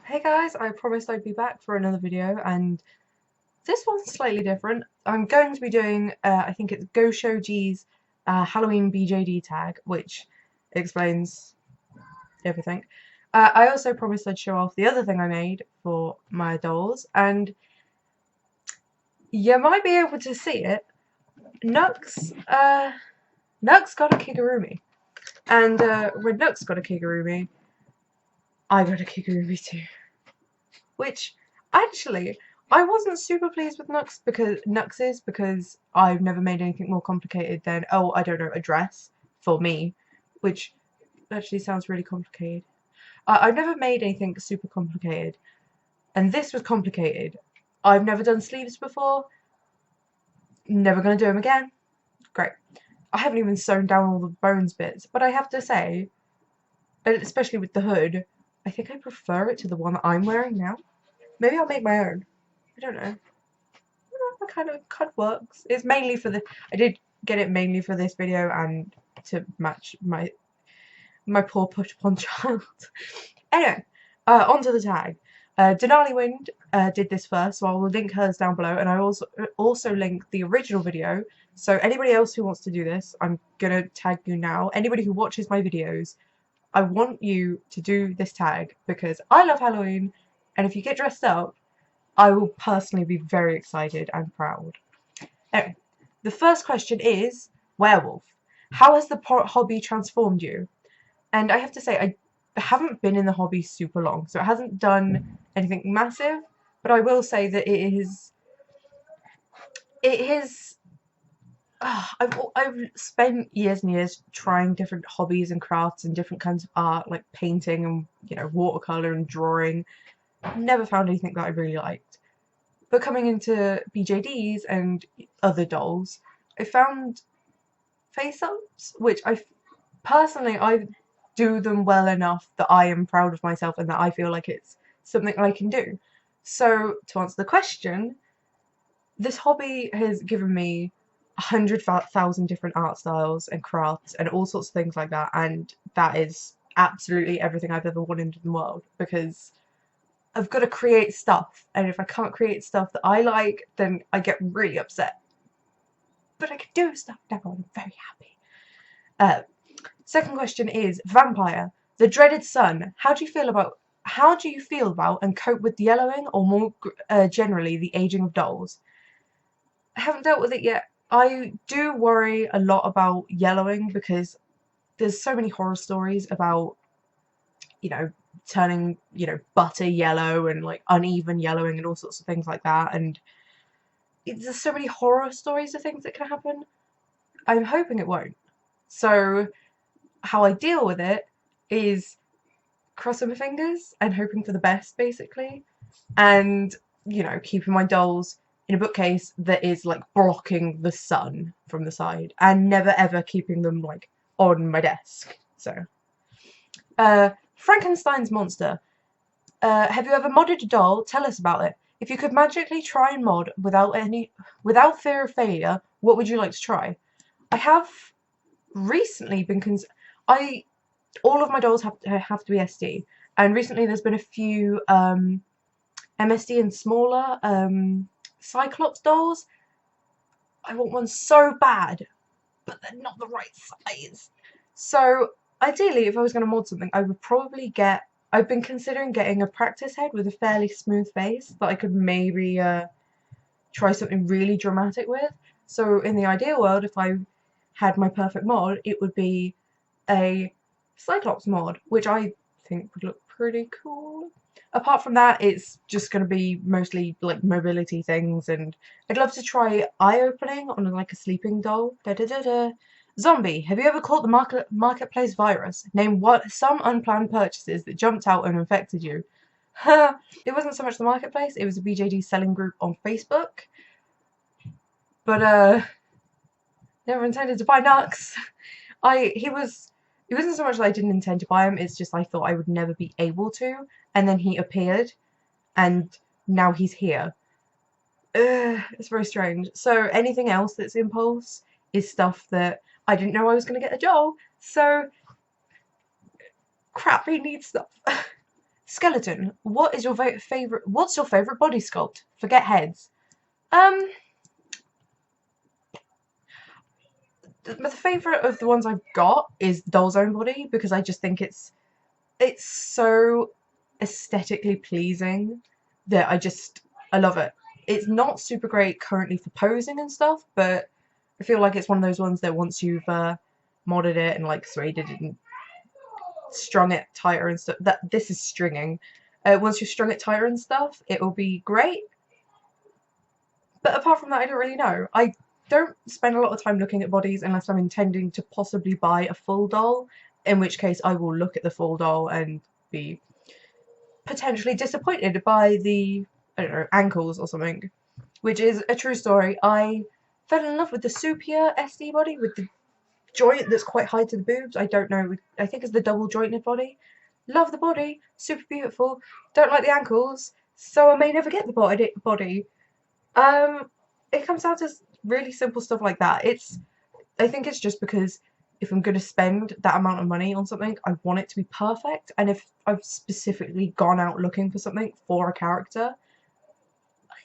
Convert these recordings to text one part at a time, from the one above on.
Hey guys, I promised I'd be back for another video, and this one's slightly different. I'm going to be doing, I think it's Go Shoji's Halloween BJD tag, which explains everything. I also promised I'd show off the other thing I made for my dolls, and you might be able to see it. Nux got a Kigurumi, and when Nux got a Kigurumi, I got a Kigurumi too. Which, actually, I wasn't super pleased with Nux's because I've never made anything more complicated than, oh, I don't know, a dress for me, which actually sounds really complicated. I've never made anything super complicated, and this was complicated. I've never done sleeves before, never gonna do them again. Great. I haven't even sewn down all the bones bits, but I have to say, especially with the hood, I think I prefer it to the one that I'm wearing now. Maybe I'll make my own. I don't know. That kind of works. It's mainly for the. I did get it mainly for this video and to match my poor put upon child. Anyway, onto the tag. Denali Wind did this first, so I will link hers down below, and I also link the original video. So anybody else who wants to do this, I'm gonna tag you now. Anybody who watches my videos, I want you to do this tag because I love Halloween, and if you get dressed up, I will personally be very excited and proud. Anyway, the first question is werewolf. How has the hobby transformed you? And I have to say, I haven't been in the hobby super long, so it hasn't done anything massive. But I will say that it is. It is. I've spent years and years trying different hobbies and crafts and different kinds of art, like painting and watercolor and drawing. Never found anything that I really liked. But coming into BJDs and other dolls, I found face-ups, which I do them well enough that I am proud of myself and that I feel like it's something I can do. So to answer the question, this hobby has given me 100,000 different art styles and crafts and all sorts of things like that, and that is absolutely everything I've ever wanted in the world because I've got to create stuff, and if I can't create stuff that I like, then I get really upset. But I can do stuff now, and I'm very happy. Second question is vampire, the dreaded sun. How do you feel about and cope with yellowing, or more generally, the aging of dolls? I haven't dealt with it yet. I do worry a lot about yellowing because there's so many horror stories about turning, butter yellow and like uneven yellowing and all sorts of things like that. And there's so many horror stories of things that can happen. I'm hoping it won't. So how I deal with it is crossing my fingers and hoping for the best, basically. And, keeping my dolls in a bookcase that is like blocking the sun from the side and never ever keeping them like on my desk. So, Frankenstein's monster. Have you ever modded a doll? Tell us about it. If you could magically try and mod without fear of failure, what would you like to try? I have recently been all of my dolls have to be SD, and recently there's been a few MSD and smaller Cyclops dolls. I want one so bad, but they're not the right size. So ideally, if I was going to mod something, I would probably I've been considering getting a practice head with a fairly smooth face that I could maybe try something really dramatic with. So in the ideal world, if I had my perfect mod, it would be a Cyclops mod, which I think would look pretty cool. Apart from that, it's just going to be mostly like mobility things, and I'd love to try eye opening on like a sleeping doll. Da da da da. Zombie, have you ever caught the marketplace virus? Name some unplanned purchases that jumped out and infected you. It wasn't so much the marketplace, it was a BJD selling group on Facebook. But never intended to buy Nux. It wasn't so much that I didn't intend to buy him, it's just I thought I would never be able to, and then he appeared, and now he's here. It's very strange. So anything else that's impulse is stuff that I didn't know I was going to get a doll, so crappy needs stuff. Skeleton. What's your favorite body sculpt? Forget heads. Um, the favorite of the ones I've got is Doll's Own Body, because I just think it's so aesthetically pleasing that I love it. It's not super great currently for posing and stuff, but I feel like it's one of those ones that once you've modded it and like threaded it and strung it tighter and stuff, that this is stringing. Once you've strung it tighter and stuff, it will be great. But apart from that, I don't really know. I don't spend a lot of time looking at bodies unless I'm intending to possibly buy a full doll, in which case I will look at the full doll and be potentially disappointed by the, I don't know, ankles or something. Which is a true story. I fell in love with the Supia SD body with the joint that's quite high to the boobs. I don't know, I think it's the double jointed body. Love the body, super beautiful. Don't like the ankles, so I may never get the body. It comes down to really simple stuff like that. I think it's just because if I'm going to spend that amount of money on something, I want it to be perfect. And if I've specifically gone out looking for something for a character,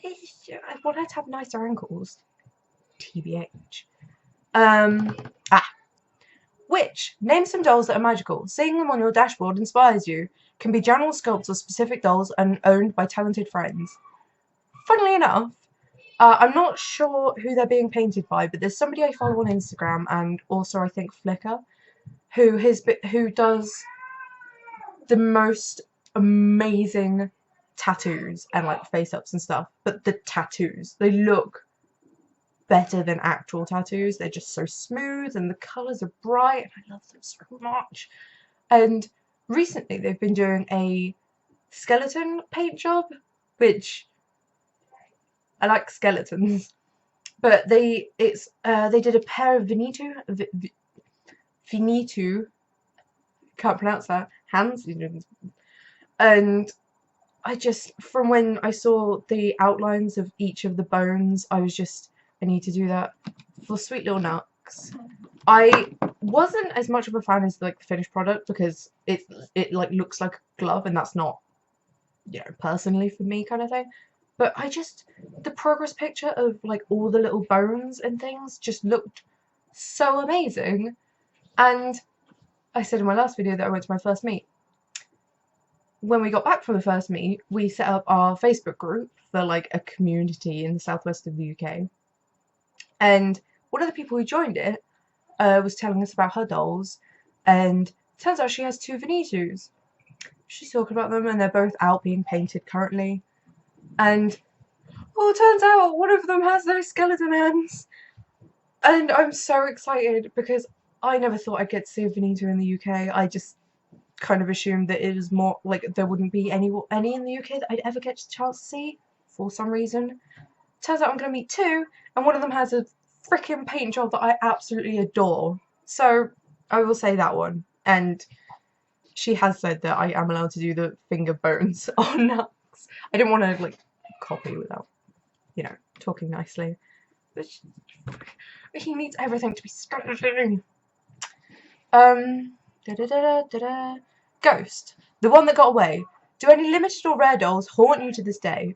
I want her to have nicer ankles. TBH. Which? Name some dolls that are magical. Seeing them on your dashboard inspires you. Can be general sculpts or specific dolls and owned by talented friends. Funnily enough, I'm not sure who they're being painted by, but there's somebody I follow on Instagram and also I think Flickr who does the most amazing tattoos and like face ups and stuff. But the tattoos, they look better than actual tattoos. They're just so smooth and the colours are bright and I love them so much. And recently they've been doing a skeleton paint job, which I like skeletons, but they did a pair of Vinitu, can't pronounce that, hands, and I just, from when I saw the outlines of each of the bones, I was just, I need to do that for Sweet Little Nux. I wasn't as much of a fan as like the finished product because it like looks like a glove and that's not, you know, personally for me kind of thing. But the progress picture of like all the little bones and things just looked so amazing. And I said in my last video that I went to my first meet. When we got back from the first meet, we set up our Facebook group for like a community in the southwest of the UK. And one of the people who joined it was telling us about her dolls, and turns out she has two Vinitus. She's talking about them and they're both out being painted currently. And it turns out one of them has those skeleton hands. And I'm so excited because I never thought I'd get to see a Vinitu in the UK. I just kind of assumed that it was more like there wouldn't be any in the UK that I'd ever get a chance to see for some reason. Turns out I'm going to meet two, and one of them has a freaking paint job that I absolutely adore. So I will say that one. And she has said that I am allowed to do the finger bones on Nux. I didn't want to like copy without, you know, talking nicely. But he needs everything to be skeleton. Ghost, the one that got away. Do any limited or rare dolls haunt you to this day?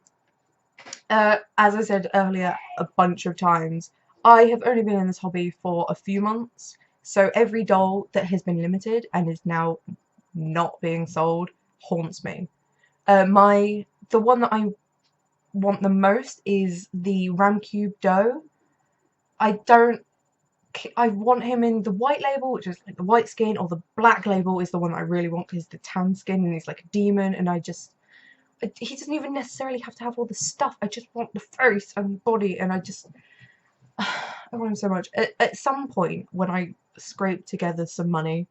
As I said earlier a bunch of times, I have only been in this hobby for a few months, so every doll that has been limited and is now not being sold haunts me. The one that I want the most is the Ramcube Doe. I want him in the white label, which is like the white skin, or the black label is the one that I really want because the tan skin and he's like a demon, and he doesn't even necessarily have to have all the stuff. I just want the face and the body, and I want him so much. At some point, when I scrape together some money,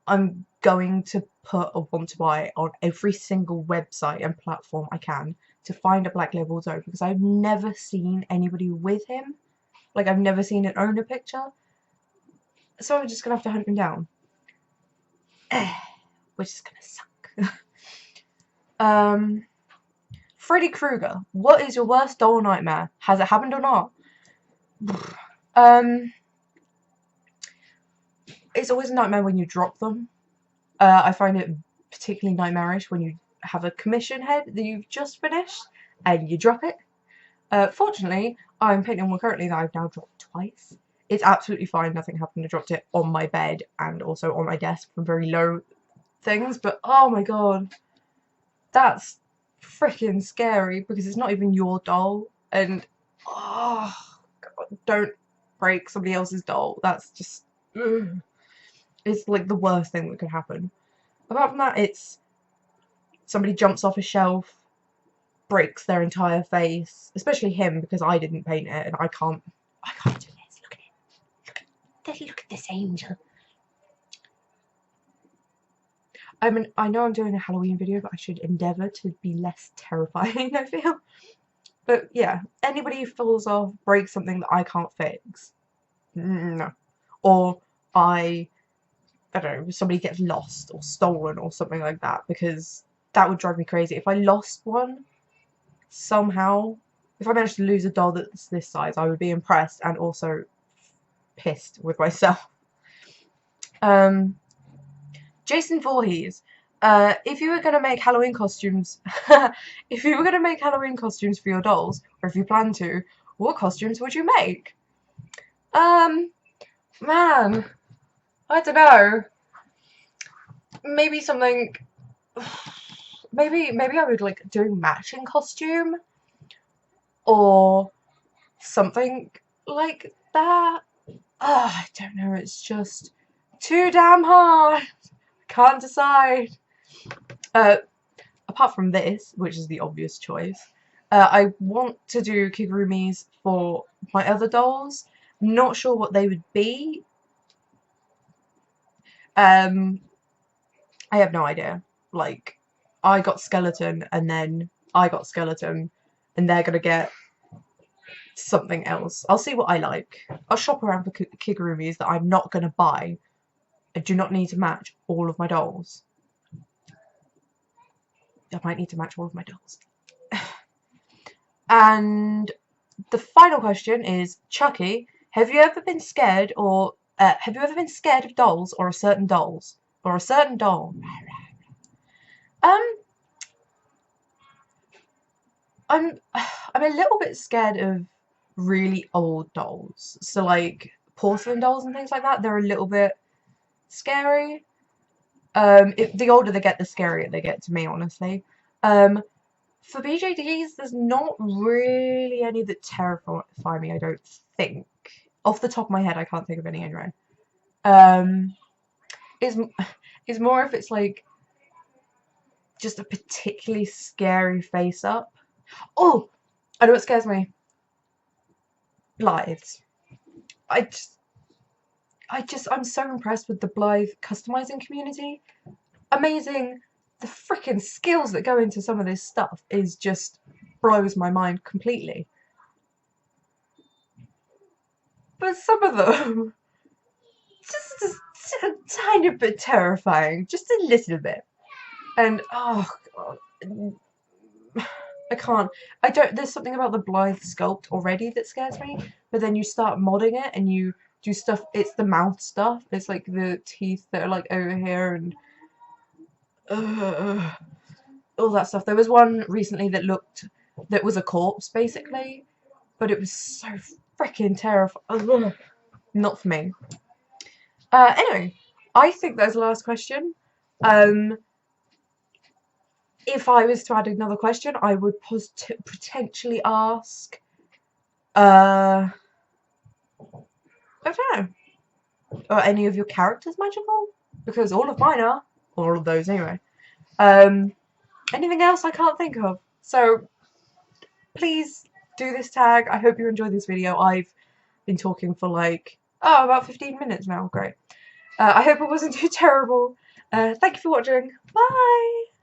I'm going to put a want to buy on every single website and platform I can to find a black label Doe, because I've never seen anybody with him. Like, I've never seen an owner picture. So I'm just going to have to hunt him down. Which is going to suck. Freddy Krueger. What is your worst doll nightmare? Has it happened or not? It's always a nightmare when you drop them. I find it particularly nightmarish when you have a commission head that you've just finished and you drop it. Fortunately, I'm painting one currently that I've now dropped twice. It's absolutely fine, nothing happened. I dropped it on my bed and also on my desk from very low things, but oh my god, that's freaking scary because it's not even your doll, and oh god, don't break somebody else's doll. That's just, ugh. It's like the worst thing that could happen. Apart from that, it's somebody jumps off a shelf, breaks their entire face, especially him because I didn't paint it and I can't do this. Look at it. Look at this angel. I mean, I know I'm doing a Halloween video, but I should endeavour to be less terrifying, I feel. But yeah, anybody who falls off, breaks something that I can't fix, no. Or I don't know, somebody gets lost or stolen or something like that, because that would drive me crazy. If I lost one, somehow, if I managed to lose a doll that's this size, I would be impressed and also pissed with myself. Jason Voorhees, if you were going to make Halloween costumes, if you were going to make Halloween costumes for your dolls, or if you plan to, what costumes would you make? Man, I don't know. Maybe something. Maybe I would like do a matching costume, or something like that. I don't know. It's just too damn hard. Can't decide. Apart from this, which is the obvious choice, I want to do kigurumis for my other dolls. Not sure what they would be. I have no idea. Like, I got skeleton, and then I got skeleton, and they're gonna get something else. I'll see what I like. I'll shop around for kigurumis that I'm not gonna buy. I do not need to match all of my dolls. I might need to match all of my dolls. And the final question is, Chucky, have you ever been scared of dolls or a certain dolls or a certain doll? I'm a little bit scared of really old dolls. So like porcelain dolls and things like that, they're a little bit scary. The older they get, the scarier they get to me, honestly. For BJDs, there's not really any that terrify me, I don't think. Off the top of my head, I can't think of any anyway. It's more if it's like just a particularly scary face up. Oh, I know what scares me. Blythes. I'm so impressed with the Blythe customizing community. Amazing. The freaking skills that go into some of this stuff is just blows my mind completely. But some of them just a tiny bit terrifying, just a little bit. And oh god, there's something about the Blythe sculpt already that scares me, but then you start modding it and you do stuff, it's the mouth stuff, it's like the teeth that are like over here and all that stuff. There was one recently that was a corpse basically, but it was so freaking terrifying. Not for me. Anyway, I think that's the last question. If I was to add another question, I would potentially ask, I don't know, are any of your characters magical? Because all of mine are. All of those anyway. Anything else I can't think of. So please do this tag. I hope you enjoyed this video. I've been talking for like, about 15 minutes now. Great. I hope it wasn't too terrible. Thank you for watching. Bye!